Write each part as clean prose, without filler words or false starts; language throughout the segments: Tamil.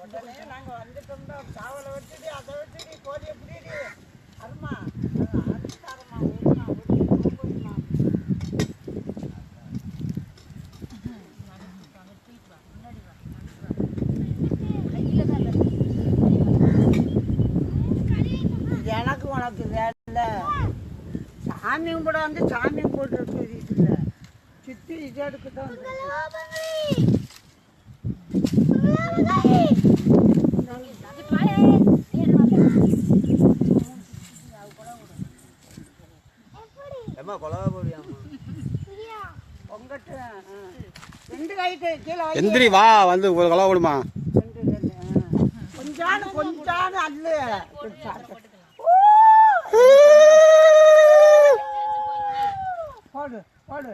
உடனே நாங்கள் வந்துட்டோம்னா சாவலை வச்சுடி அதை வச்சுடி கோழியை பிடிடி அருமா அரிசாரமா ஊருமா ஊருமா எனக்கு உனக்கு வேலை சாமி கும்பிட வந்து சாமி போட்டு தெரியுதுல்ல சுற்றி இது எடுக்கட்டும் எந்திரி வா வந்து கொலை விடுமா கொஞ்சம் கொஞ்சம் அல்லு போடு போடு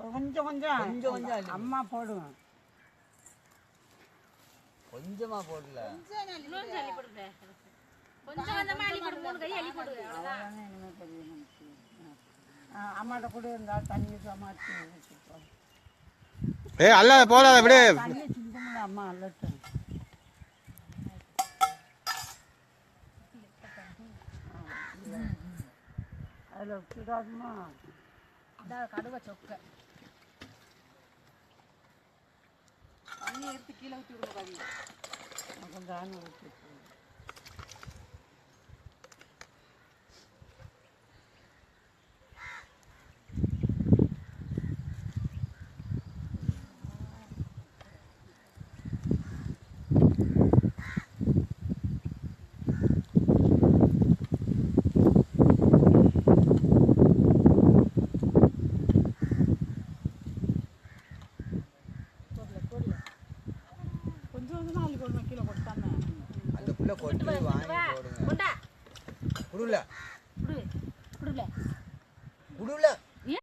கொஞ்சம் கொஞ்சம் கொஞ்சம் கொஞ்சம் அம்மா போடுவேன் கொஞ்சமா போடல அம்மாட்ட கூட இருந்தா தண்ணி சமாளிச்சு வச்சுப்போம் அல்ல போடாத விடு தண்ணி சிந்தமில்ல அம்மா அல்லட்டும் அதில் விட்டுடாதுமா கடுவை சொக்க தண்ணி எடுத்து கீழே ஊற்றி விடுங்க கொஞ்சம் ஊற்றி